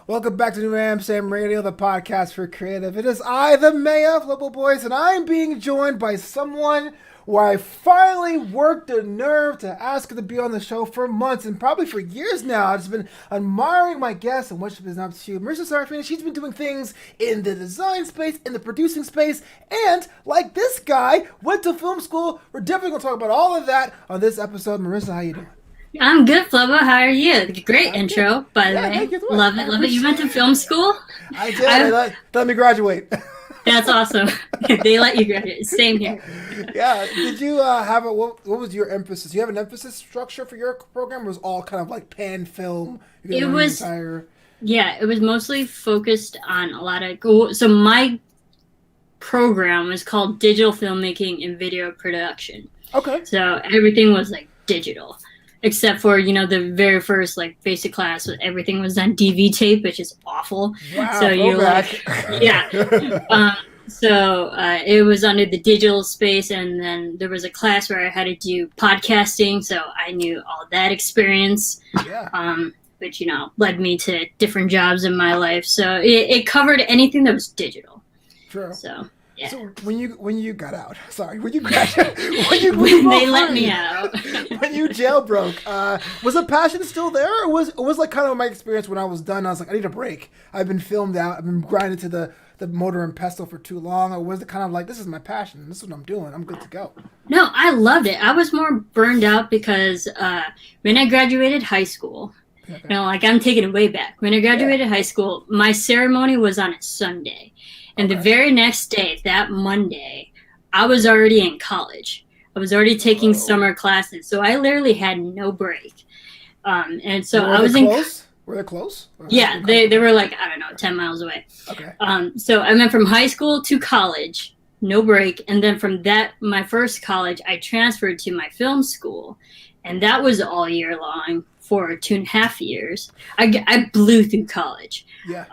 Welcome back to New Amsterdam Radio, the podcast for creative. It is I, the mayor of Flobo Boys, and I'm being joined by someone where I finally worked the nerve to ask her to be on the show for months and probably for years now. I've just been admiring my guests and what she's been up to. Marisa Serafini, she's been doing things in the design space, in the producing space, and like this guy, went to film school. We're definitely going to talk about all of that on this episode. Marisa, how you doing? I'm good, Flobo. How are you? Great I'm intro, good. by the Yeah, way. thank you. Love it, love it. You went to film school? I did. Let me graduate. That's awesome. They let you graduate. Same here. Yeah. Did you have what was your emphasis? Do you have an emphasis structure for your program? Or was all kind of like pan film? It was, yeah, it was mostly focused on a lot of, so my program was called Digital Filmmaking and Video Production. Okay. So everything was like digital. Except for, the very first, basic class, everything was on DV tape, which is awful. Wow, so you're back. yeah. It was under the digital space, and then there was a class where I had to do podcasting, so I knew all that experience, Yeah. which, led me to different jobs in my life. So it covered anything that was digital. True. So... yeah. So when you got out, when you graduated, when they let me out, when you jailbroke, was the passion still there, or was like kind of my experience when I was done? I was like, I need a break. I've been filmed out. I've been grinded to the mortar and pestle for too long. Or was it kind of like, this is my passion. This is what I'm doing. I'm good to go. No, I loved it. I was more burned out because when I graduated high school, Okay. I'm taking it way back. When I graduated high school, my ceremony was on a Sunday. And the very next day, that Monday, I was already in college. I was already taking summer classes. So I literally had no break. And so I was close? Were they close? Yeah, they were like, I don't know, 10 miles away. Okay. So I went from high school to college, no break. And then from my first college, I transferred to my film school. And that was all year long for 2.5 years. I blew through college. Yeah.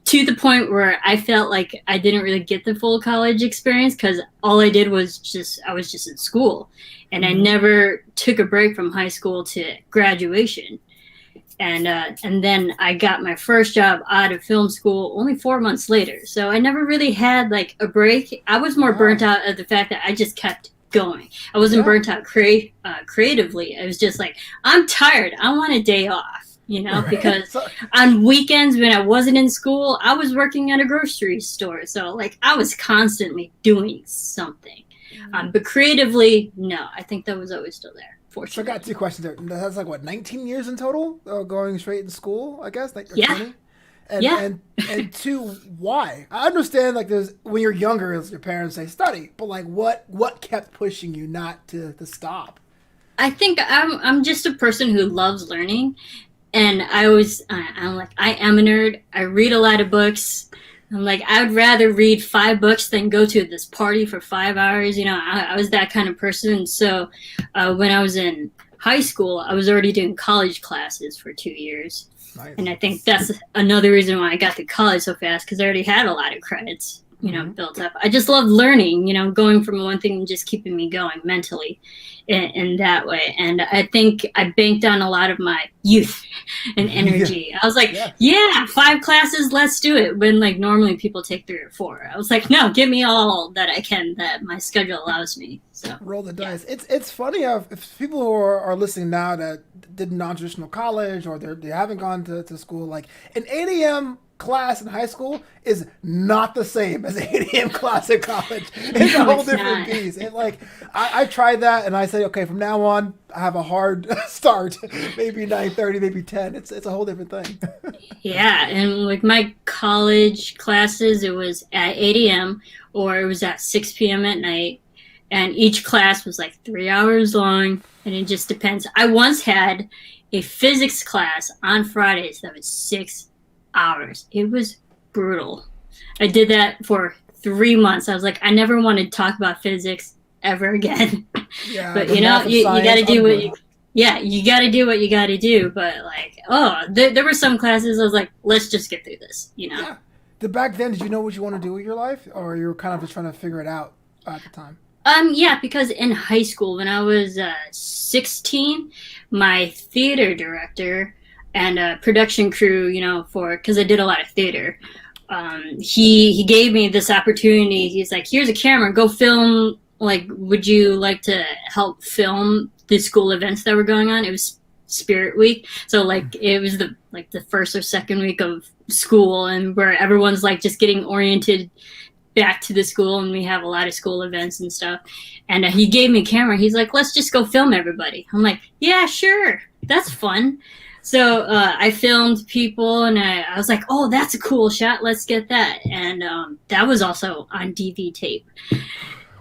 To the point where I felt like I didn't really get the full college experience because all I did was I was just in school, and I never took a break from high school to graduation. And then I got my first job out of film school only 4 months later. So I never really had like a break. I was more burnt out at the fact that I just kept going. I wasn't burnt out creatively. I was just like, I'm tired. I want a day off. Because on weekends when I wasn't in school, I was working at a grocery store. So, I was constantly doing something. But creatively, no, I think that was always still there, fortunately. So I got two questions there. That's 19 years in total going straight to school, I guess? Yeah. 20? And two, why? I understand, there's when you're younger, your parents say study. But, what kept pushing you not to stop? I think I'm just a person who loves learning. And I am a nerd. I read a lot of books. I'm like, I would rather read 5 books than go to this party for 5 hours. I was that kind of person. So when I was in high school, I was already doing college classes for 2 years. Nice. And I think that's another reason why I got to college so fast, because I already had a lot of credits, built up. I just love learning, going from one thing and just keeping me going mentally in that way. And I think I banked on a lot of my youth and energy. Yeah. I was like, 5 classes, let's do it. When normally people take 3 or 4. I was like, no, give me all that I can, that my schedule allows me. So roll the dice. It's funny if people who are listening now that did non-traditional college or they haven't gone to school, an 8 a.m. class in high school is not the same as an 8 a.m. class in college. It's a whole different beast. I tried that and I said, okay, from now on, I have a hard start. Maybe 9:30, maybe 10. It's a whole different thing. Yeah, and my college classes, it was at 8 a.m. or it was at 6 p.m. at night. And each class was 3 hours long, and it just depends. I once had a physics class on Fridays that was 6 hours. It was brutal. I did that for 3 months. I was like, I never want to talk about physics ever again. Yeah, but you got to do what you got to do what you got to do. But there were some classes I was like, let's just get through this. Yeah. Back then, did you know what you want to do with your life, or you were kind of just trying to figure it out at the time? Yeah, because in high school, when I was 16, my theater director and a production crew, because I did a lot of theater. He gave me this opportunity. He's like, here's a camera, go film. Like, would you like to help film the school events that were going on? It was Spirit Week, so like it was the first or second week of school, and where everyone's like just getting oriented back to the school, and we have a lot of school events and stuff. And he gave me a camera. He's like, let's just go film everybody. I'm like, yeah, sure, that's fun. So I filmed people, and I was like, oh, that's a cool shot, let's get that. And that was also on DV tape.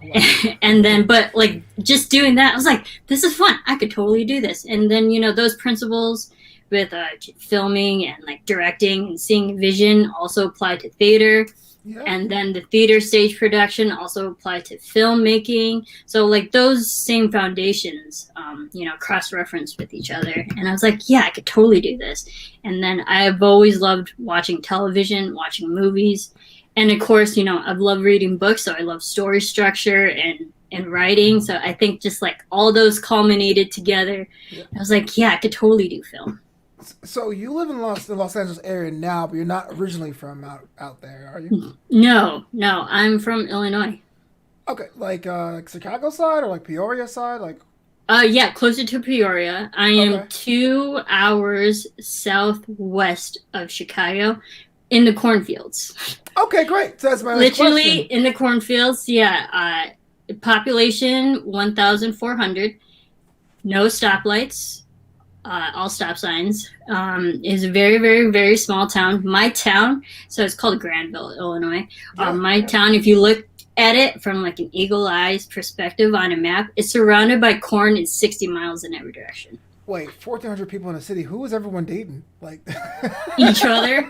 Wow. And then, but like just doing that, I was like, this is fun, I could totally do this. And then, those principles with filming and like directing and seeing vision also apply to theater. Yeah. And then the theater stage production also applied to filmmaking. So like those same foundations, cross-reference with each other. And I was like, yeah, I could totally do this. And then I've always loved watching television, watching movies. And of course, I've loved reading books. So I love story structure and writing. So I think just like all those culminated together. Yeah. I was like, yeah, I could totally do film. So you live in the Los Angeles area now, but you're not originally from out there, are you? No, I'm from Illinois. Okay, like Chicago side or like Peoria side, like. Yeah, closer to Peoria. I am 2 hours southwest of Chicago, in the cornfields. Okay, great. So that's my next literally question. In the cornfields. Yeah, population 1,400. No stoplights. All stop signs. Is a very, very, very small town. My town, so it's called Granville, Illinois. My town, if you look at it from like an eagle eyes perspective on a map, it's surrounded by corn and 60 miles in every direction. Wait, 1,400 people in a city. Who is everyone dating? Like each other.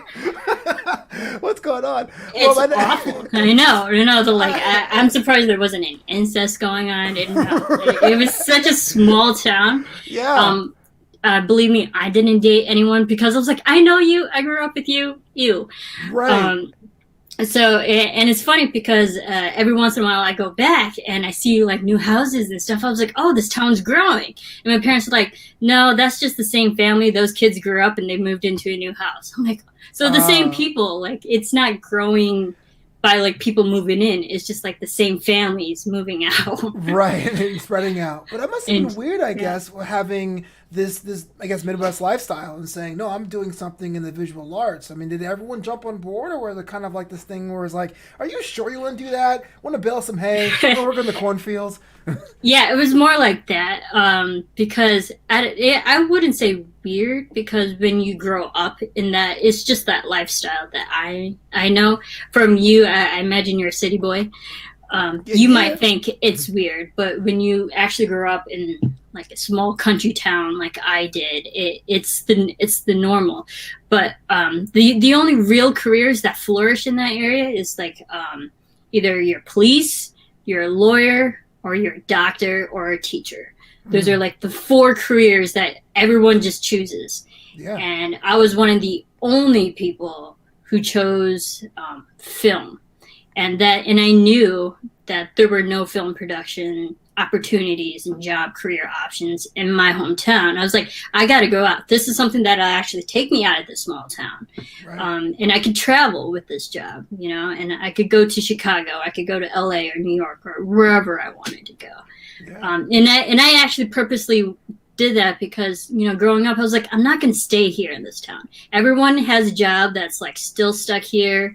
What's going on? It's awful. I know. I'm surprised there wasn't any incest going on. I didn't know. It was such a small town. Yeah. Believe me, I didn't date anyone because I was like, I know you. I grew up with you. You. Right. So, and it's funny because every once in a while I go back and I see like new houses and stuff. I was like, oh, this town's growing. And my parents are like, no, that's just the same family. Those kids grew up and they moved into a new house. I'm like, so the same people, like it's not growing by like people moving in. It's just like the same families moving out. Right. Spreading out. But that must have been weird, I guess, having this I guess Midwest lifestyle and saying, no, I'm doing something in the visual arts. I mean, did everyone jump on board, or was it kind of like this thing where it's like, are you sure you want to do that? Want to bale some hay? Want to work in the cornfields? Yeah, it was more like that, because I wouldn't say weird, because when you grow up in that, it's just that lifestyle that I know from you. I imagine you're a city boy. You might think it's weird, but when you actually grow up in like a small country town like I did, it's the normal. But the only real careers that flourish in that area is like either you're police, you're a lawyer, or you're a doctor or a teacher. Those are like the 4 careers that everyone just chooses. Yeah. And I was one of the only people who chose film. And I knew that there were no film production opportunities and job career options in my hometown. I was like, I got to go out. This is something that'll actually take me out of this small town. Right. And I could travel with this job, and I could go to Chicago. I could go to LA or New York or wherever I wanted to go. Yeah. And I actually purposely did that because, growing up, I was like, I'm not going to stay here in this town. Everyone has a job that's like still stuck here.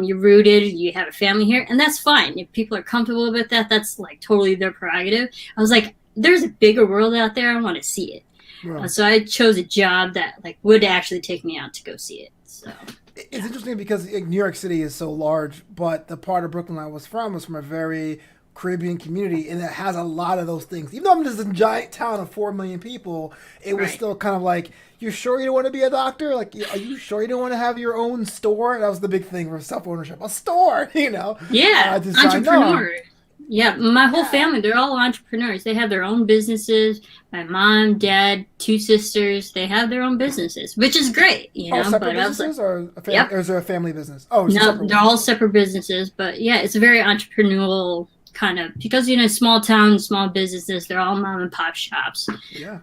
You're rooted, you have a family here, and that's fine. If people are comfortable with that, that's like totally their prerogative. I was like, there's a bigger world out there. I want to see it. Right. So I chose a job that like would actually take me out to go see it. So it's interesting because New York City is so large, but the part of Brooklyn I was from a very Caribbean community, and it has a lot of those things. Even though I'm just a giant town of 4 million people, it was still kind of like, you sure you don't want to be a doctor? Like, are you sure you don't want to have your own store? That was the big thing for self-ownership. A store, Yeah, entrepreneur. Yeah, my whole family, they're all entrepreneurs. They have their own businesses. My mom, dad, 2 sisters, they have their own businesses, which is great, separate businesses, or is there a family business? Oh, no, they're all separate businesses. But yeah, it's a very entrepreneurial kind of, because small town, small businesses, they're all mom and pop shops. Yeah.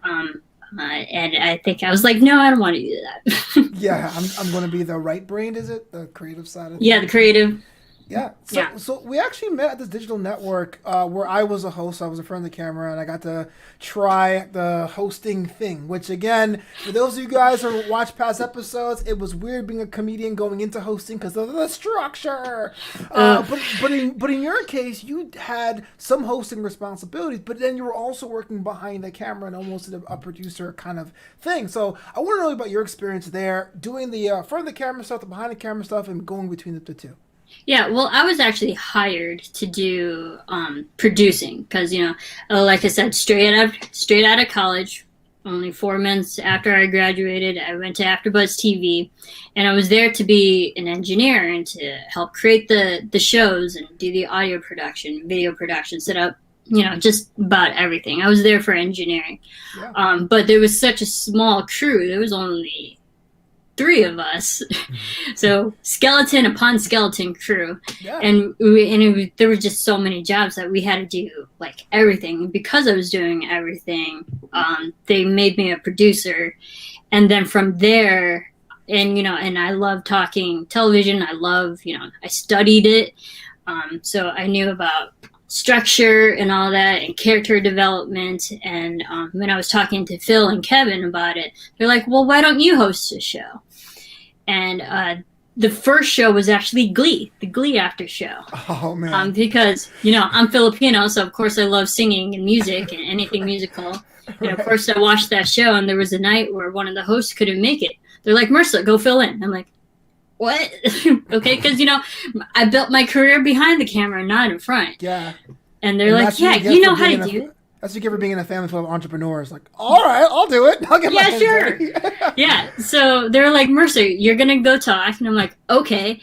And I think I was like, no, I don't want to do that. Yeah, I'm going to be the right brain, is it? The creative side of Yeah, things? the creative. Yeah. Yeah. So we actually met at this digital network where I was a host. I was in front of the camera, and I got to try the hosting thing. Which, again, for those of you guys who watch past episodes, it was weird being a comedian going into hosting because of the structure. But in your case, you had some hosting responsibilities, but then you were also working behind the camera and almost a producer kind of thing. So I want to know about your experience there, doing the front of the camera stuff, the behind the camera stuff, and going between the two. Yeah, well, I was actually hired to do producing because, like I said, straight out of college, only 4 months after I graduated, I went to AfterBuzz TV, and I was there to be an engineer and to help create the shows and do the audio production, video production, set up, just about everything. I was there for engineering, but there was such a small crew. There was only 3 of us, so skeleton upon skeleton crew, and there were just so many jobs that we had to do like everything. And because I was doing everything, they made me a producer, and then from there, and I love talking television. I studied it, so I knew about structure and all that and character development. And when I was talking to Phil and Kevin about it, they're like, well, why don't you host a show? And the first show was actually Glee, the Glee after show. Oh, man. Because, I'm Filipino, so of course I love singing and music and anything musical. And of course I watched that show, and there was a night where one of the hosts couldn't make it. They're like, Marisa, go fill in. I'm like, what? Okay, because, I built my career behind the camera, not in front. Yeah. And they're like, yeah, you know how to do it. That's what you get for being in a family full of entrepreneurs. Like, all right, I'll do it. I'll get my hands dirty. Yeah. So they're like, Mercer, you're going to go talk. And I'm like, okay.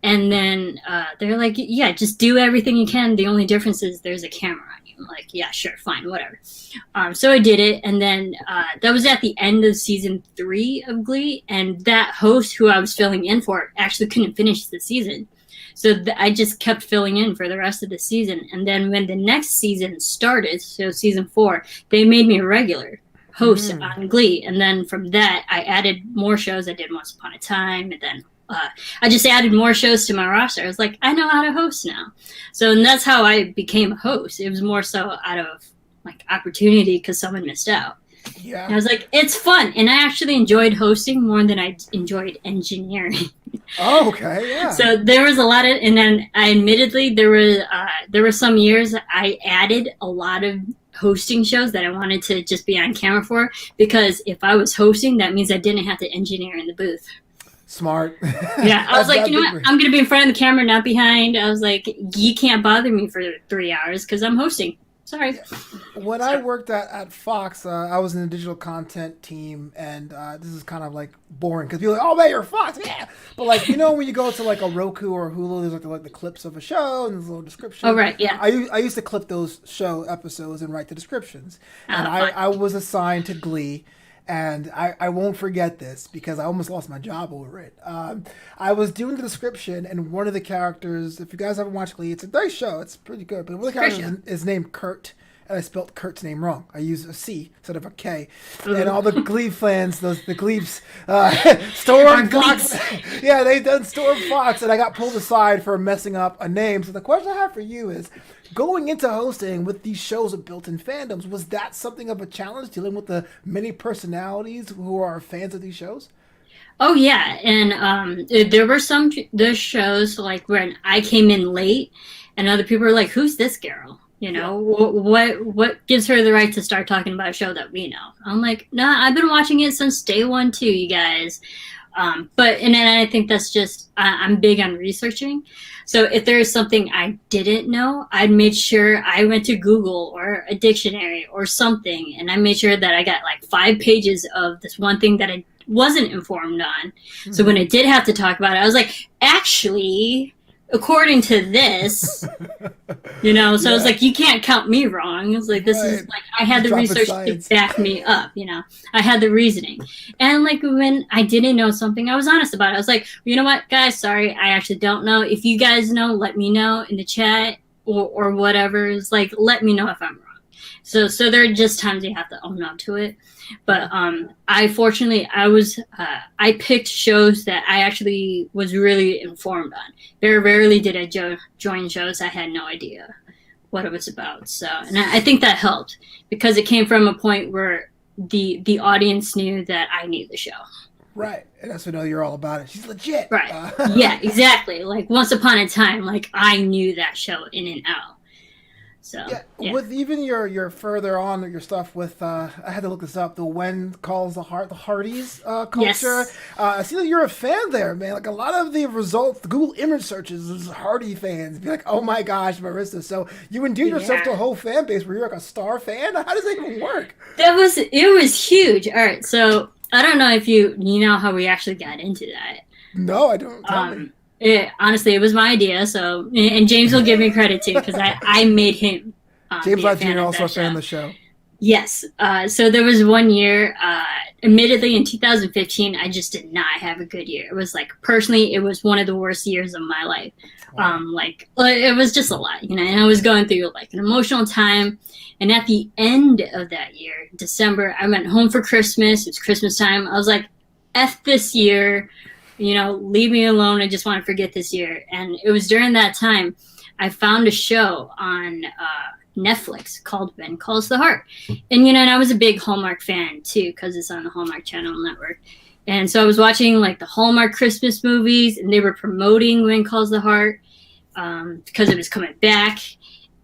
And then they're like, yeah, just do everything you can. The only difference is there's a camera on you. I'm like, yeah, sure, fine, whatever. So I did it. And then that was at the end of season 3 of Glee. And that host who I was filling in for actually couldn't finish the season. So I just kept filling in for the rest of the season. And then when the next season started, so season 4, they made me a regular host on Glee. And then from that, I added more shows. I did Once Upon a Time. And then I just added more shows to my roster. I was like, I know how to host now. So and that's how I became a host. It was more so out of like opportunity because someone missed out. Yeah. And I was like, it's fun. And I actually enjoyed hosting more than I enjoyed engineering. Oh, okay, yeah. So there was a lot of, and then I admittedly, there were some years I added a lot of hosting shows that I wanted to just be on camera for, because if I was hosting, that means I didn't have to engineer in the booth. Smart. Yeah, I was like, you know what? I'm going to be in front of the camera, not behind. I was like, you can't bother me for 3 hours because I'm hosting. Sorry. When I worked at Fox, I was in the digital content team, and this is kind of like boring because people are like, oh man, you're Fox, yeah. But like, when you go to like a Roku or Hulu, there's like the clips of a show and there's a little description. Oh right, yeah. I used to clip those show episodes and write the descriptions, and I was assigned to Glee. And I won't forget this because I almost lost my job over it. I was doing the description, and one of the characters, if you guys haven't watched Glee, it's a nice show. It's pretty good. But one of the characters is named Kurt, and I spelled Kurt's name wrong. I used a C instead of a K. And all the Glee fans, the Gleeps, Storm Fox. Yeah, they done Storm Fox, and I got pulled aside for messing up a name. So the question I have for you is, going into hosting with these shows of built-in fandoms, was that something of a challenge, dealing with the many personalities who are fans of these shows? Oh yeah, and there were those shows like when I came in late, and other people were like, "Who's this girl?" What gives her the right to start talking about a show that we know? I'm like, nah, I've been watching it since day 1 too, you guys. And then I think that's just I'm big on researching. So if there is something I didn't know, I'd make sure I went to Google or a dictionary or something, and I made sure that I got like 5 pages of this one thing that I wasn't informed on. Mm-hmm. So when I did have to talk about it, I was like, actually, according to this, so yeah. I was like, you can't count me wrong. It's like, this is like, I had the research to back me up, I had the reasoning. And like, when I didn't know something, I was honest about it. I was like, you know what, guys, sorry, I actually don't know. If you guys know, let me know in the chat or whatever. It's like, let me know if I'm wrong. So there are just times you have to own up to it. But I picked shows that I actually was really informed on. Very rarely did I join shows I had no idea what it was about. So, and I think that helped because it came from a point where the audience knew that I knew the show. Right. And that's what know you're all about it. She's legit. Right. Yeah, exactly. Like Once Upon a Time, like I knew that show in and out. So yeah. With even your further on your stuff with I had to look this up, the When Calls the Heart, the Hardys culture. Yes. I see that you're a fan there, man. Like a lot of the results, the Google image searches is Hardy fans. Be like, oh my gosh, Marisa. So you endear yourself to a whole fan base where you're like a star fan. How does that even work? It was huge. All right, so I don't know if you know how we actually got into that. No, I don't. Tell me. Honestly, it was my idea. So, and James will give me credit too because I made him. James Lott Jr. also a fan of the show. Yes. So there was one year. Admittedly, in 2015, I just did not have a good year. It was like personally, it was one of the worst years of my life. Wow. It was just a lot, and I was going through like an emotional time. And at the end of that year, December, I went home for Christmas. It's Christmas time. I was like, F this year. Leave me alone. I just want to forget this year. And it was during that time I found a show on Netflix called When Calls the Heart. And, and I was a big Hallmark fan too, because it's on the Hallmark Channel Network. And so I was watching like the Hallmark Christmas movies, and they were promoting When Calls the Heart because it was coming back.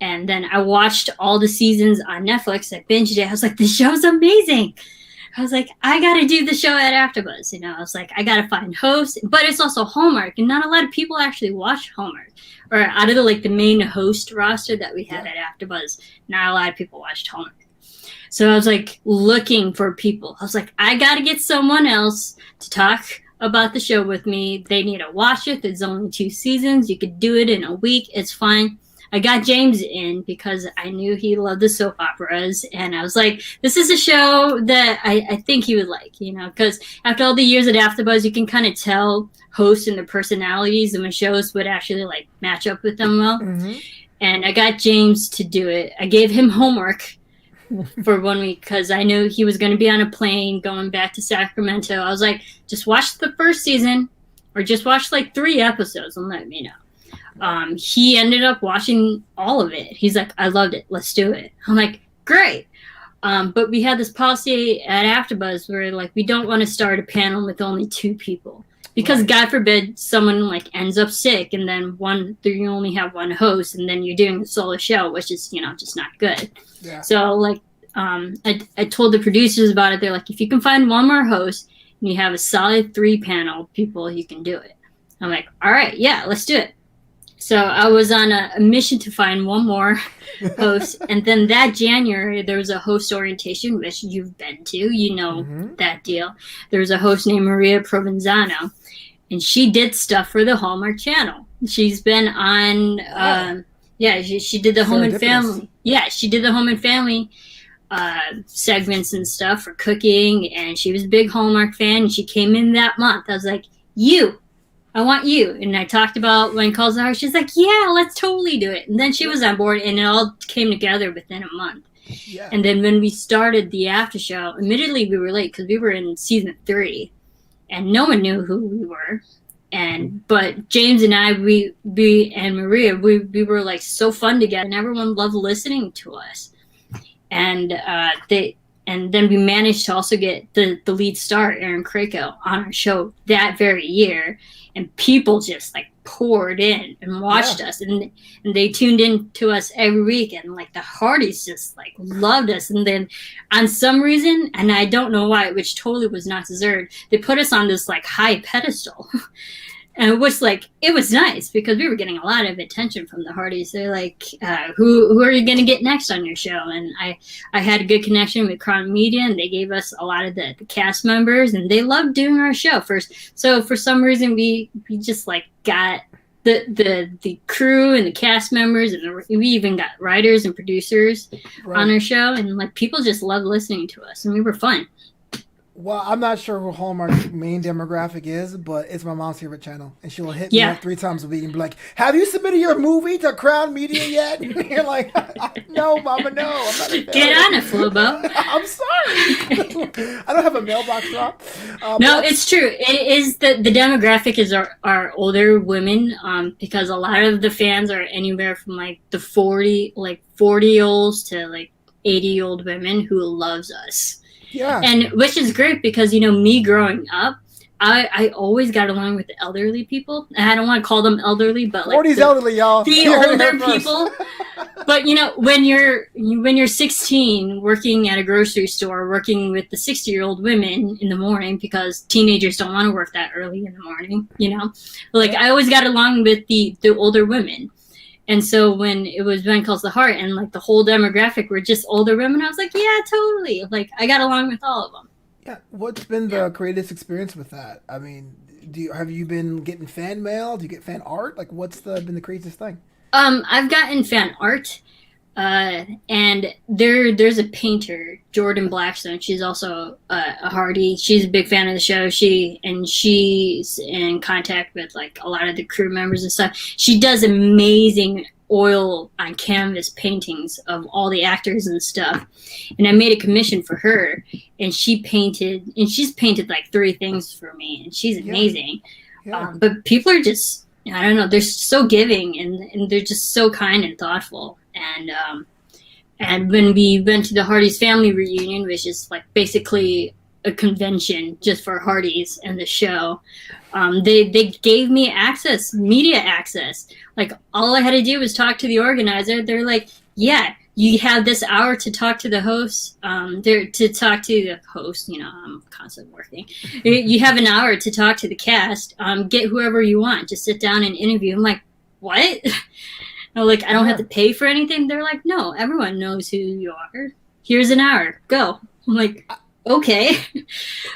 And then I watched all the seasons on Netflix. I binged it. I was like, this show's amazing. I was like, I got to do the show at AfterBuzz. I was like, I got to find hosts, but it's also Hallmark, and not a lot of people actually watch Hallmark. Or out of the main host roster that we had at AfterBuzz, not a lot of people watched Hallmark. So I was like looking for people. I was like, I got to get someone else to talk about the show with me. They need to watch it. There's only 2 seasons. You could do it in a week. It's fine. I got James in because I knew he loved the soap operas, and I was like, this is a show that I think he would like, because after all the years at AfterBuzz, you can kind of tell hosts and their personalities and when shows would actually match up with them well. Mm-hmm. And I got James to do it. I gave him homework for 1 week because I knew he was going to be on a plane going back to Sacramento. I was like, just watch the first season or just watch 3 episodes and let me know. He ended up watching all of it. He's like, I loved it. Let's do it. I'm like, great. But we had this policy at AfterBuzz where we don't want to start a panel with only 2 people because right. God forbid someone ends up sick and then you only have 1 host and then you're doing a solo show, which is, just not good. Yeah. So I told the producers about it. They're like, if you can find 1 more host and you have a solid 3 panel people, you can do it. I'm like, all right, yeah, let's do it. So I was on a mission to find 1 more host. And then that January, there was a host orientation, which you've been to. Mm-hmm. That deal. There was a host named Maria Provenzano, and she did stuff for the Hallmark Channel. She's been on, she did the Home and Family. Yeah, she did the Home and Family segments and stuff for cooking, and she was a big Hallmark fan, and she came in that month. I was like, I want you. And I talked about When Calls the Heart. She's like, yeah, let's totally do it. And then she was on board, and it all came together within a month. Yeah. And then when we started the after show, admittedly we were late because we were in season 3, and no one knew who we were. But James and I, we and Maria, we were so fun together, and everyone loved listening to us. And then we managed to also get the lead star, Aaron Krakow, on our show that very year. And people just poured in and watched us, and they tuned in to us every week. And the Hardys just loved us. And then on some reason, and I don't know why, which totally was not deserved, they put us on this high pedestal. And it was it was nice because we were getting a lot of attention from the Hardys. They're like, who are you going to get next on your show? And I had a good connection with Crown Media, and they gave us a lot of the cast members, and they loved doing our show first. So for some reason, we just got the crew and the cast members, and we even got writers and producers on our show, and people just loved listening to us, and we were fun. Well, I'm not sure who Hallmark's main demographic is, but it's my mom's favorite channel, and she'll hit me Yeah. up 3 times a week and be like, "Have you submitted your movie to Crown Media yet?" And you're like, "No, Mama, no, I'm not a Get on it, Flobo. I'm sorry, I don't have a mailbox drop." No, it's true. It is the demographic is our older women, because a lot of the fans are anywhere from like the 40-olds to like 80-year-old women who loves us. Yeah. And which is great because, me growing up, I always got along with the elderly people. And I don't want to call them elderly, but like 40's elderly, y'all. the older people. But when you're 16, working at a grocery store, working with the 60-year-old women in the morning because teenagers don't want to work that early in the morning, like I always got along with the older women. And so when it was Ben Calls the Heart and like the whole demographic were just older women, I was like, yeah, totally. Like I got along with all of them. Yeah. What's been the greatest experience with that? I mean, have you been getting fan mail? Do you get fan art? Like, what's been the craziest thing? I've gotten fan art, and there's a painter, Jordan Blackstone. She's also a Hardy. She's a big fan of the show. She's in contact with like a lot of the crew members and stuff. She does amazing oil on canvas paintings of all the actors and stuff. And I made a commission for her, and she's painted like 3 things for me, and she's amazing. Yeah. But people are just, I don't know, they're so giving and they're just so kind and thoughtful. And when we went to the Hardy's family reunion, which is like basically a convention just for Hardy's and the show, they gave me media access. Like all I had to do was talk to the organizer. They're like, yeah, you have this hour to talk to the host. I'm constantly working. You have an hour to talk to the cast. Get whoever you want. Just sit down and interview. I'm like, what? No, like I don't have to pay for anything. They're like, no, everyone knows who you are. Here's an hour. Go. I'm like, okay.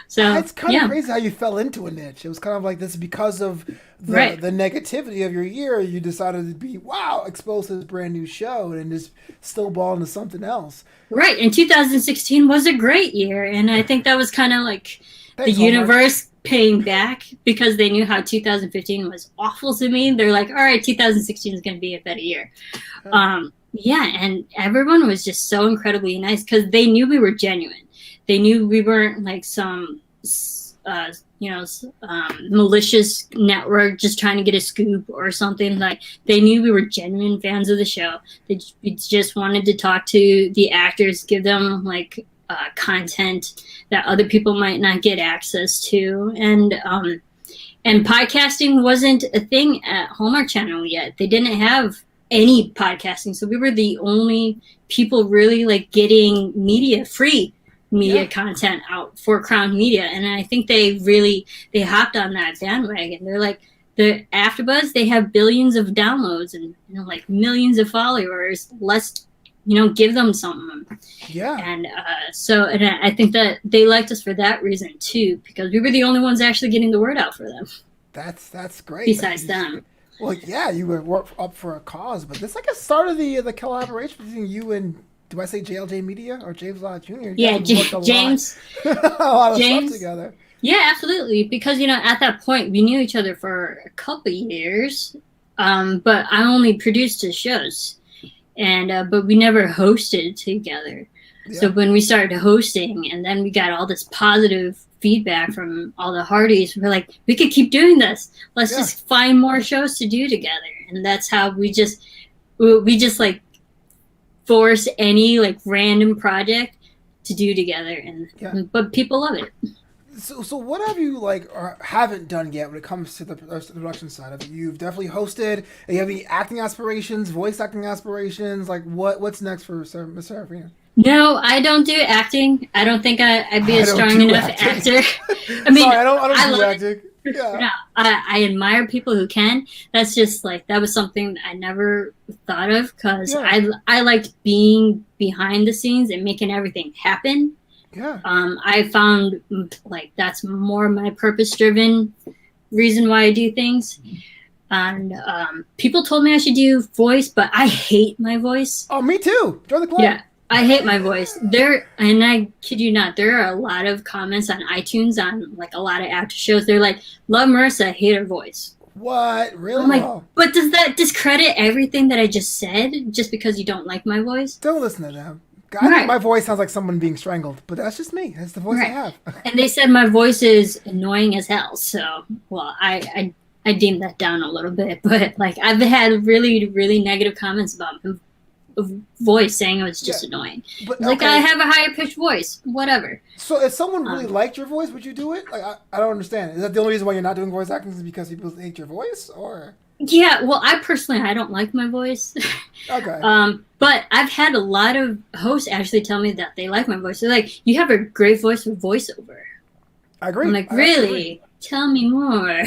So it's kind of crazy how you fell into a niche. It was kind of like this because of the negativity of your year. You decided to be exposed to this brand new show and just snowball into something else. Right. And 2016 was a great year, and I think that was kind of like the universe paying back because they knew how 2015 was awful to me. They're like, all right, 2016 is going to be a better year. And everyone was just so incredibly nice because they knew we were genuine. They knew we weren't like some, malicious network just trying to get a scoop or something. Like they knew we were genuine fans of the show. We just wanted to talk to the actors, give them like content that other people might not get access to, and podcasting wasn't a thing at Hallmark Channel yet. They didn't have any podcasting, so we were the only people really like getting free media content out for Crown Media, and I think they hopped on that bandwagon. They're like, the AfterBuzz, they have billions of downloads and like millions of followers. Let's give them something. Yeah. And and I think that they liked us for that reason too, because we were the only ones actually getting the word out for them. That's great. Besides them. Well, yeah, you were up for a cause, but this like a start of the collaboration between you and, do I say JLJ Media or James Lott Jr.? Yeah, James. A lot of stuff together. Yeah, absolutely. Because at that point we knew each other for a couple years, but I only produced his shows. And but we never hosted together. Yeah. So when we started hosting, and then we got all this positive feedback from all the Hardys, we're like, we could keep doing this. Let's just find more shows to do together. And that's how we just like force any like random project to do together. But people love it. So what have you like or haven't done yet when it comes to the production side of it? You've definitely hosted. Do you have any acting aspirations, voice acting aspirations? Like what's next for Miss Serafini? No, I don't do acting. I don't think I'd be a strong enough actor. I mean, I don't do acting. Yeah. No, I admire people who can. That's just like, that was something I never thought of because I liked being behind the scenes and making everything happen. Yeah. I found like that's more my purpose-driven reason why I do things. And people told me I should do voice, but I hate my voice. Oh, me too. Join the club. Yeah. I hate my voice. And I kid you not, there are a lot of comments on iTunes on like a lot of after shows. They're like, "Love Marissa, hate her voice." What? Really? I'm like, Oh. but does that discredit everything that I just said just because you don't like my voice? Don't listen to them. I think my voice sounds like someone being strangled, but that's just me. That's the voice I have. And they said my voice is annoying as hell. So, well, I deemed that down a little bit, but like I've had really, really negative comments about my voice, saying it was just annoying. But, like, I have a higher pitched voice, whatever. So if someone really liked your voice, would you do it? Like, I don't understand. Is that the only reason why you're not doing voice acting is because people hate your voice, or? Yeah, well, I don't like my voice. Okay. But I've had a lot of hosts actually tell me that they like my voice. They're like, "You have a great voice for voiceover." I agree. I'm like, really? Tell me more.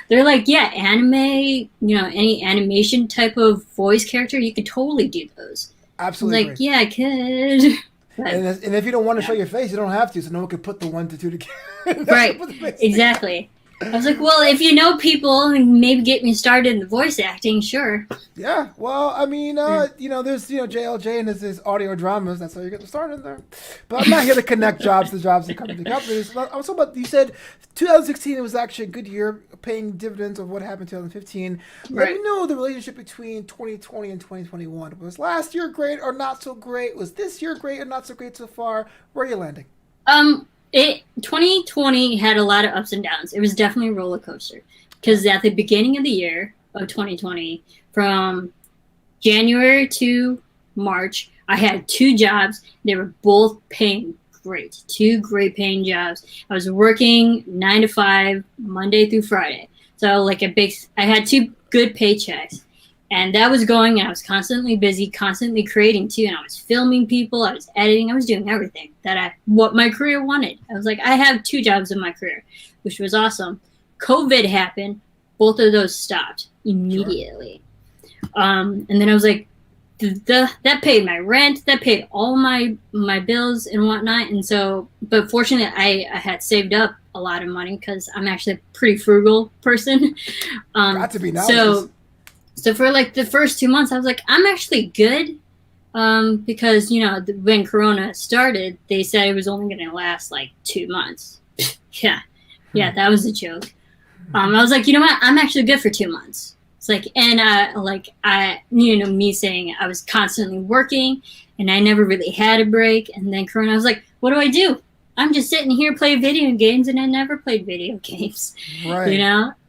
They're like, yeah, anime, any animation type of voice character, you could totally do those. Absolutely. I'm like, yeah, I could. But, and if you don't want to show your face, you don't have to, so no one can put the 1 to 2 together. Right, exactly. I was like, well, if you know people and maybe get me started in the voice acting, sure. Yeah, well, I mean, there's, JLJ and his audio dramas. That's how you get started there. But I'm not here to connect jobs to jobs and company to companies. I was talking about, you said 2016, it was actually a good year, paying dividends of what happened in 2015. Let me know the relationship between 2020 and 2021. Was last year great or not so great? Was this year great or not so great so far? Where are you landing? 2020 had a lot of ups and downs. It was definitely a roller coaster because at the beginning of the year of 2020, from January to March, I had 2 jobs. They were both paying great, 2 great paying jobs. I was working 9 to 5, Monday through Friday. So like I had 2 good paychecks. And that was going, and I was constantly busy, constantly creating too, and I was filming people, I was editing, I was doing everything what my career wanted. I was like, I have 2 jobs in my career, which was awesome. COVID happened, both of those stopped immediately. Sure. And then I was like, that paid my rent, that paid all my bills and whatnot, and so, but fortunately, I had saved up a lot of money because I'm actually a pretty frugal person. Got to be nowadays. So for like the first 2 months, I was like, I'm actually good, because when Corona started, they said it was only going to last like 2 months. yeah, that was a joke. I was like, you know what? I'm actually good for 2 months. It's like, and me saying I was constantly working, and I never really had a break. And then Corona, I was like, what do? I'm just sitting here playing video games, and I never played video games. Right.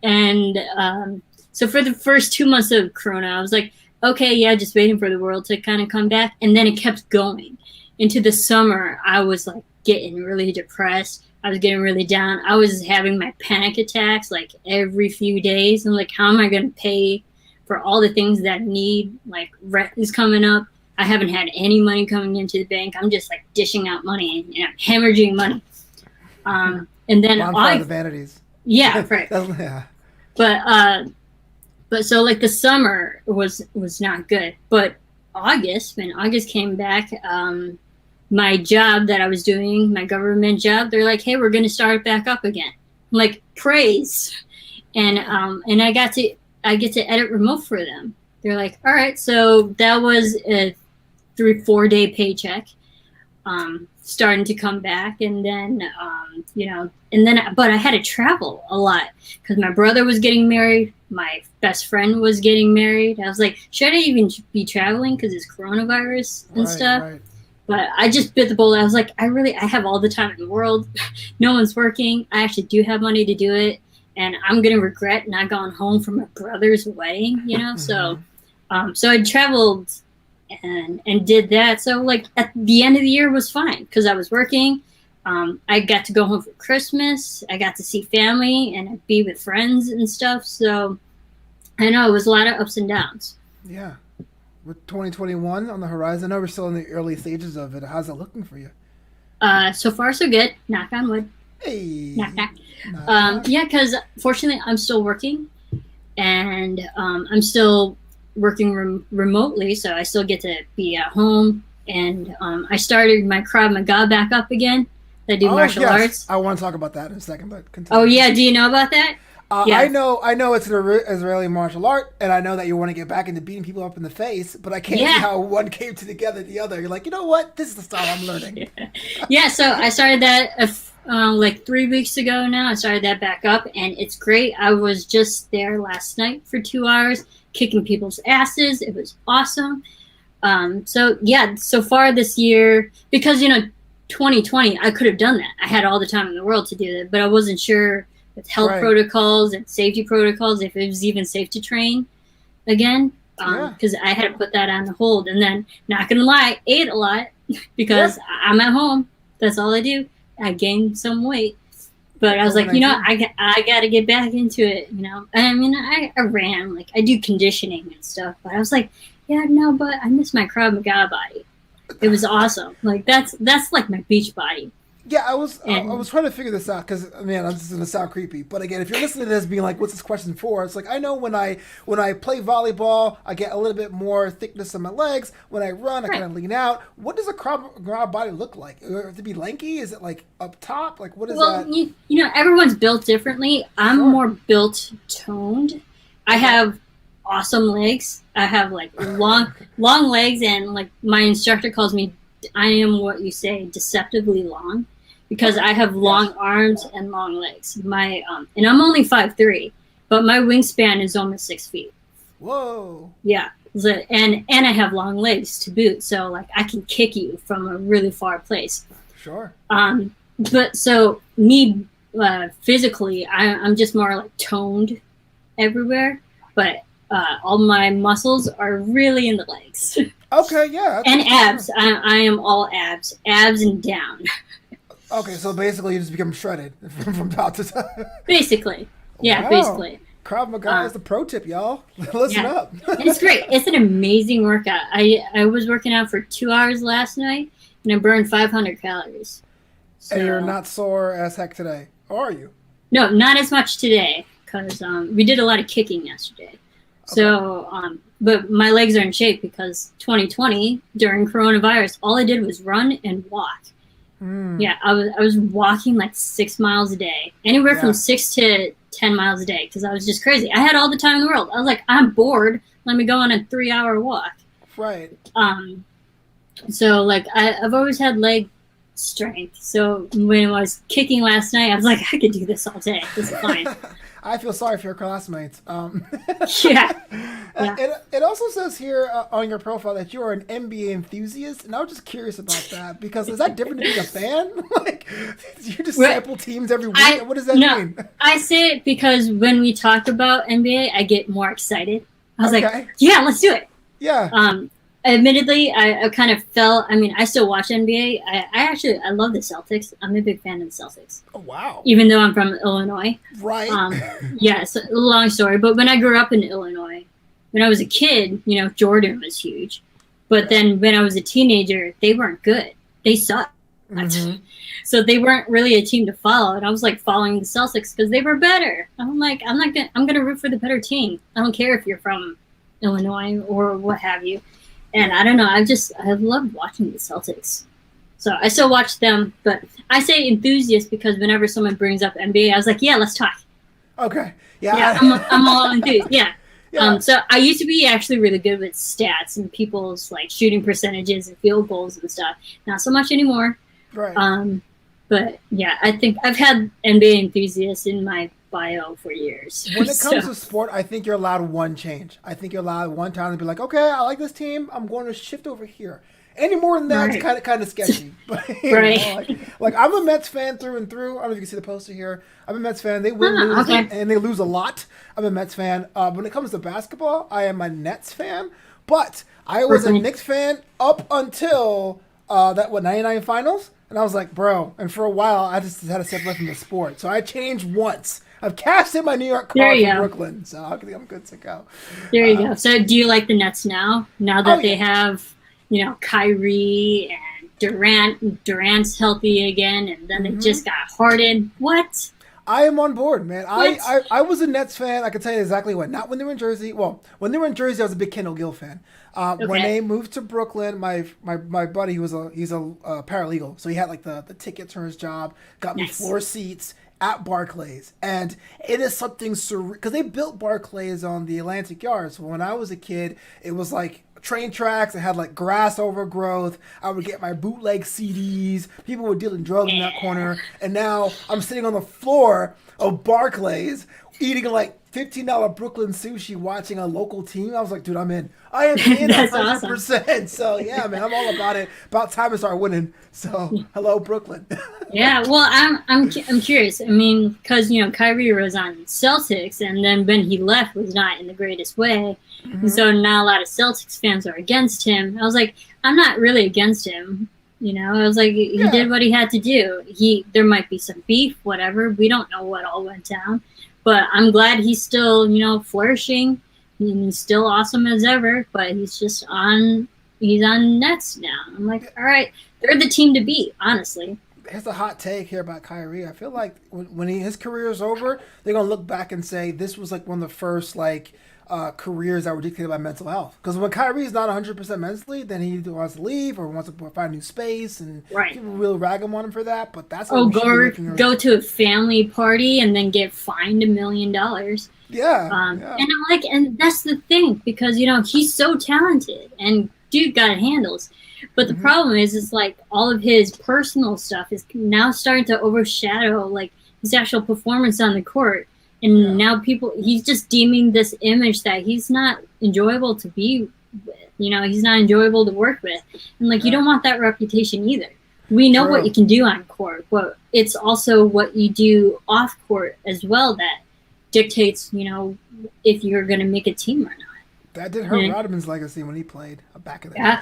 And so for the first 2 months of Corona, I was like, okay, yeah, just waiting for the world to kind of come back. And then it kept going. Into the summer, I was like getting really depressed. I was getting really down. I was having my panic attacks like every few days. I'm like, how am I going to pay for all the things that I need? Like rent is coming up. I haven't had any money coming into the bank. I'm just like dishing out money and I'm hemorrhaging money. And then the vanities. Yeah, right. Yeah. But so like the summer was not good. But when August came back, my job that I was doing, my government job, they're like, hey, we're going to start it back up again. I'm like, praise. And I get to edit remote for them. They're like, all right. So that was a 3-4 day paycheck, starting to come back. And then, but I had to travel a lot because my brother was getting married. My best friend was getting married. I was like, should I even be traveling because it's coronavirus and stuff? Right. But I just bit the bullet. I was like, I have all the time in the world. No one's working. I actually do have money to do it. And I'm going to regret not going home for my brother's wedding, Mm-hmm. So I traveled and did that. So like at the end of the year was fine because I was working. I got to go home for Christmas. I got to see family and be with friends and stuff. So I know it was a lot of ups and downs. Yeah. With 2021 on the horizon, I know we're still in the early stages of it. How's it looking for you? So far, so good. Knock on wood. Hey. Knock, knock. Yeah, because fortunately, I'm still working. And I'm still working remotely, so I still get to be at home. And I started my Krav Maga back up again. I do martial arts. I want to talk about that in a second, but continue. Oh, yeah. Do you know about that? Yeah. I know it's an Israeli martial art, and I know that you want to get back into beating people up in the face, but I can't see Yeah. how one came together the other. You're like, you know what? This is the style I'm learning. Yeah, so I started that like 3 weeks ago now. I started that back up, and it's great. I was just there last night for 2 hours, kicking people's asses. It was awesome. So yeah, so far this year, because 2020, I could have done that. I had all the time in the world to do that, but I wasn't sure with health Right. protocols and safety protocols if it was even safe to train again. Yeah. Because I had to put that on hold, and then not gonna lie, ate a lot Yeah. because I'm at home. That's all I do. I gained some weight, but I was like, COVID-19. I got to get back into it. I mean, I ran, like I do conditioning and stuff, but I was like, yeah, no, but I miss my Krav Maga body. It was awesome. Like that's like my beach body. Yeah, I And was trying to figure this out because man, this is gonna sound creepy. But again, if you're listening to this, being like, "What's this question for?" It's like I know when I play volleyball, I get a little bit more thickness in my legs. When I run, I kind right. of lean out. What does a crab body look like? To be lanky? Is it like up top? Like what is Well, that? everyone's built differently. I'm Sure. more built toned. I Okay. have awesome legs. I have like long legs, and like my instructor calls me, I am what you say, deceptively long, because Okay. I have Yes. long arms and long legs. And I'm only 5'3", but my wingspan is almost 6 feet. Whoa. Yeah. And I have long legs to boot, so like I can kick you from a really far place. Sure. But so me physically, I'm just more like toned everywhere, but all my muscles are really in the legs Okay. Yeah. and That's for sure. abs. I am all abs and down, Okay. So basically, you just become shredded from top to top. basically. Yeah, Wow. basically. Krav Maga Uh, is the pro tip, y'all. Listen yeah, up. and it's great. It's an amazing workout. I was working out for 2 hours last night, and I burned 500 calories. And you're So not sore as heck today, or are you? no, not as much today because we did a lot of kicking yesterday. Okay. So, but my legs are in shape because 2020 during coronavirus, all I did was run and walk. Hmm. Yeah, I was walking like 6 miles a day, anywhere from Yeah. 6 to 10 miles a day, because I was just crazy. I had all the time in the world. I was like, I'm bored. Let me go on a 3-hour walk. Right. Um, so like I've always had leg strength. So when I was kicking last night, I was like, I could do this all day. This is fine. I feel sorry for your classmates. Yeah, yeah. It also says here on your profile that you are an NBA enthusiast, and I was just curious about that because is that different to being a fan? Like, you just Right. sample teams every week? I What does that no, mean? I say it because when we talk about NBA, I get more excited. I was Okay. like, yeah, let's do it. Yeah. Admittedly, I kind of felt. I mean, I still watch NBA. I love the Celtics. I'm a big fan of the Celtics, Oh, wow. even though I'm from Illinois. Right. Yeah, it's a long story. But when I grew up in Illinois, when I was a kid, Jordan was huge. But then when I was a teenager, they weren't good. They sucked. Mhm. So they weren't really a team to follow. And I was like following the Celtics because they were better. I'm like, I'm gonna root for the better team. I don't care if you're from Illinois or what have you. And I don't know, I love watching the Celtics. So I still watch them, but I say enthusiast because whenever someone brings up NBA, I was like, yeah, let's talk. Okay. Yeah, Yeah. I'm all enthused. Yeah. Yeah. So I used to be actually really good with stats and people's like shooting percentages and field goals and stuff. Not so much anymore. Right. But yeah, I think I've had NBA enthusiasts in my bio for years. When it comes So, to sport, I think you're allowed one change. I think you're allowed one time to be like, okay, I like this team. I'm going to shift over here. Any more than that, it's Right. kind of sketchy. But, Right. like I'm a Mets fan through and through. I don't know if you can see the poster here. I'm a Mets fan. They win, lose, okay. and they lose a lot. I'm a Mets fan. When it comes to basketball, I am a Nets fan. But I was a Brooklyn. Knicks fan up until that 99 finals. And I was like, bro. And for a while, I just had to step away from the sport. So I changed once. I've cashed in my New York There card you from go. Brooklyn, so I think I'm good to go. There you go. So do you like the Nets now? Now that Oh, they yeah. have, Kyrie and Durant's healthy again, and then they just got Harden. What? I am on board, man. What? I was a Nets fan. I can tell you exactly when. Not when they were in Jersey. Well, when they were in Jersey, I was a big Kendall Gill fan. When Okay. they moved to Brooklyn, my buddy, he's a paralegal, so he had like the tickets for his job, got me Nice. floor seats, at Barclays, and it is something surreal because they built Barclays on the Atlantic Yard. So when I was a kid, it was like train tracks. It had like grass overgrowth. I would get my bootleg CDs. People were dealing drugs in that corner, and now I'm sitting on the floor of Barclays eating like $15 Brooklyn sushi, watching a local team. I was like, dude, I'm in. I am in 100%. Awesome. So yeah, man, I'm all about it. About time to start winning. So hello, Brooklyn. Yeah, well, I'm curious. I mean, because Kyrie was on Celtics, and then when he left, was not in the greatest way, and so now a lot of Celtics fans are against him. I was like, I'm not really against him. I was like, he did what he had to do. There might be some beef, whatever. We don't know what all went down, but I'm glad he's still, flourishing. And he's still awesome as ever. But he's on Nets now. I'm like, all right, they're the team to beat, honestly. Here's a hot take here about Kyrie. I feel like when his career is over, they're gonna look back and say this was like one of the first careers that were dictated by mental health. Because when Kyrie's not 100% mentally, then he either wants to leave or wants to find new space, and people really rag him on him for that. But that's go to a family party and then get fined $1 million. Yeah, And I'm like, and that's the thing, because he's so talented and dude got handles. But the problem is like all of his personal stuff is now starting to overshadow like his actual performance on the court. And now he's just deeming this image that he's not enjoyable to be with. He's not enjoyable to work with. And like, you don't want that reputation either. We know what you can do on court, but it's also what you do off court as well that dictates, if you're going to make a team or not. That did hurt Rodman's legacy when he played back in the day.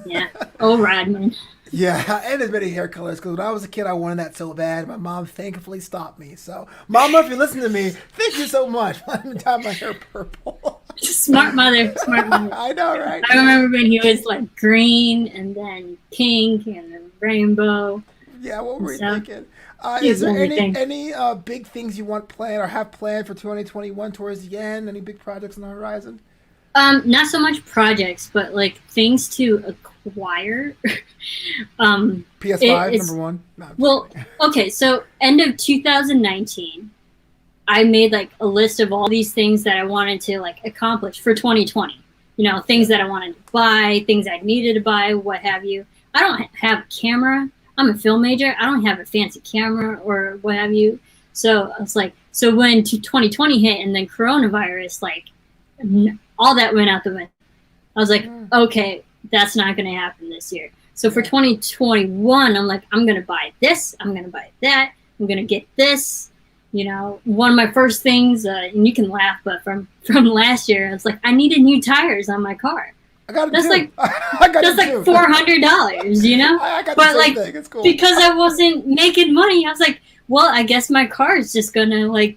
Yeah. Oh, Rodman. Yeah, and his many hair colors. Because when I was a kid, I wanted that so bad. My mom thankfully stopped me. So, Mama, if you listen to me, thank you so much. I'm dye my hair purple. Smart mother. I know, right? I remember when he was like green and then pink and then rainbow. Yeah, what were you thinking? Is there any big things you want planned or have planned for 2021 towards the end? Any big projects on the horizon? Not so much projects, but like things to acquire. PS5 number one. No, okay, so end of 2019, I made like a list of all these things that I wanted to like accomplish for 2020. Things that I wanted to buy, things I needed to buy, what have you. I don't have a camera. I'm a film major. I don't have a fancy camera or what have you. So I was like, so when 2020 hit and then coronavirus, like all that went out the window. I was like, okay, that's not going to happen this year. So for 2021, I'm like, I'm going to buy this. I'm going to buy that. I'm going to get this. One of my first things, and you can laugh, but from last year, I was like, I needed new tires on my car. That's like $400, I got but the like thing. It's cool. Because I wasn't making money, I was like, well, I guess my car is just gonna like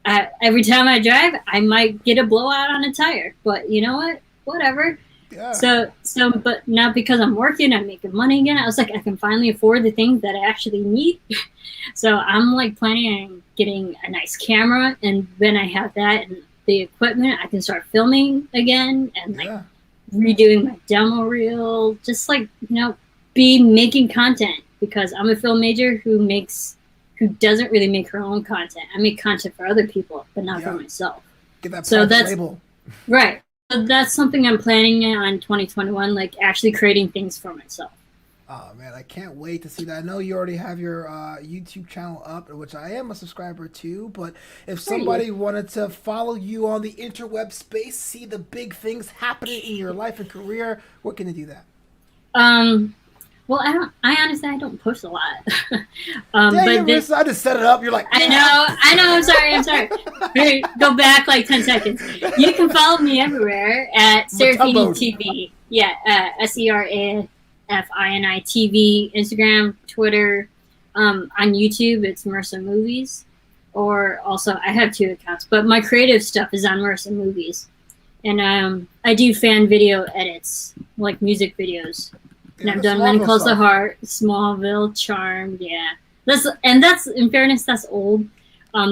every time I drive, I might get a blowout on a tire. But you know what? Whatever. Yeah. So, but now because I'm working, I'm making money again. I was like, I can finally afford the things that I actually need. So I'm like planning on getting a nice camera, and when I have that and the equipment, I can start filming again and like redoing my demo reel. Just like be making content, because I'm a film major who doesn't really make her own content. I make content for other people, but not for myself. Get that label. Right. So that's something I'm planning on 2021, like actually creating things for myself. Oh man, I can't wait to see that. I know you already have your YouTube channel up, which I am a subscriber to, but if somebody wanted to follow you on the interweb space, see the big things happening in your life and career, where can they do that? Well, I honestly don't push a lot. I just set it up. You're like, I know. I'm sorry. Hey, go back like 10 seconds. You can follow me everywhere at Serafini TV. Yeah, Serafini TV, Instagram, Twitter. On YouTube, it's Marisa Movies. Or also, I have 2 accounts, but my creative stuff is on Marisa Movies. And I do fan video edits, like music videos. And I've done Many Calls the Heart, Smallville, Charmed, That's in fairness, that's old.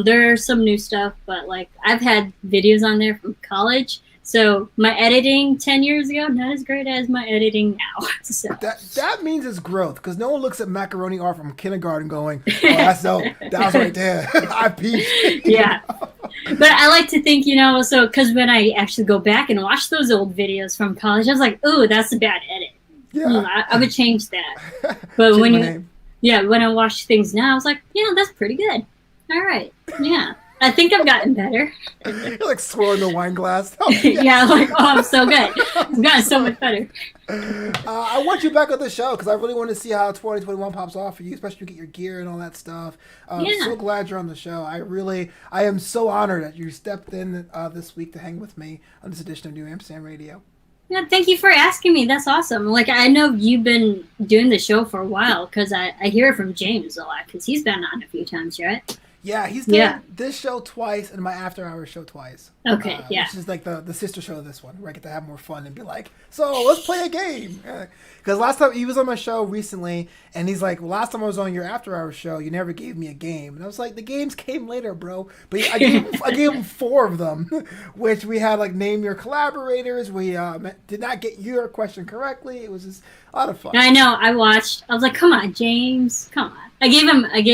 There are some new stuff, but like I've had videos on there from college So my editing 10 years ago, not as great as my editing now. So That means it's growth, because no one looks at macaroni art from kindergarten going, "Oh, that's dope. That was right there. I peeped." yeah. But I like to think, so because when I actually go back and watch those old videos from college, I was like, "Ooh, that's a bad edit." Yeah. I would change that. But Change when my you, name. yeah, when I watch things now, I was like, "Yeah, that's pretty good. All right, yeah." I think I've gotten better. You're like swirling the wine glass. Oh, yes. Yeah, like, I'm so good. I've gotten so much better. I want you back on the show because I really want to see how 2021 pops off for you, especially to get your gear and all that stuff. Yeah. So glad you're on the show. I am so honored that you stepped in this week to hang with me on this edition of New Amsterdam Radio. Yeah, thank you for asking me. That's awesome. Like, I know you've been doing the show for a while because I hear from James a lot because he's been on a few times, right? Yeah, he's done this show twice and my after hours show twice. Okay, yeah. Which is like the sister show of this one, where I get to have more fun and be like, so let's play a game. Because last time he was on my show recently, and he's like, well, last time I was on your after hours show, you never gave me a game. And I was like, the games came later, bro. But I gave him 4 of them, which we had like name your collaborators. We did not get your question correctly. It was just a lot of fun. I know. I watched. I was like, come on, James. Come on. I gave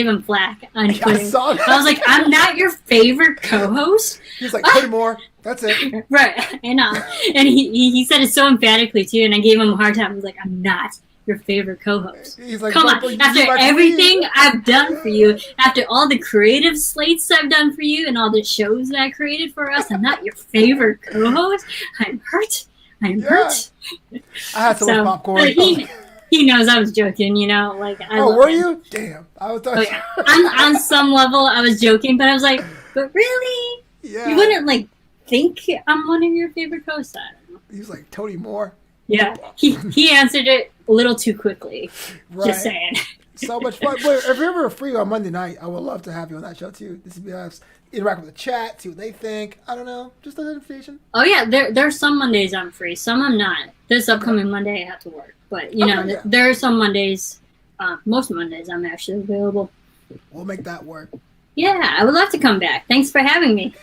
him flack on Twitter. I saw that. I was like, I'm not your favorite co-host. He's like, 20 more. That's it. Right. I know. And he said it so emphatically too, and I gave him a hard time. I was like, I'm not your favorite co-host. He's like, come on. After everything I've done for you, after all the creative slates I've done for you and all the shows that I created for us, I'm not your favorite co-host. I'm hurt. I'm hurt. I had so much popcorn. He knows I was joking, like were you? Damn. I was talking. on some level I was joking, but I was like, but really? Yeah. You wouldn't like think I'm one of your favorite hosts. I don't know. He was like, Tony Moore. Yeah. He answered it a little too quickly. Right. Just saying. So much fun. Wait, if you're ever free on Monday night, I would love to have you on that show too. This would be us interact with the chat, see what they think. I don't know, just an invitation. Oh yeah, there's some Mondays I'm free, some I'm not. This upcoming Monday I have to work, but there are some Mondays. Most Mondays I'm actually available. We'll make that work. Yeah, I would love to come back. Thanks for having me.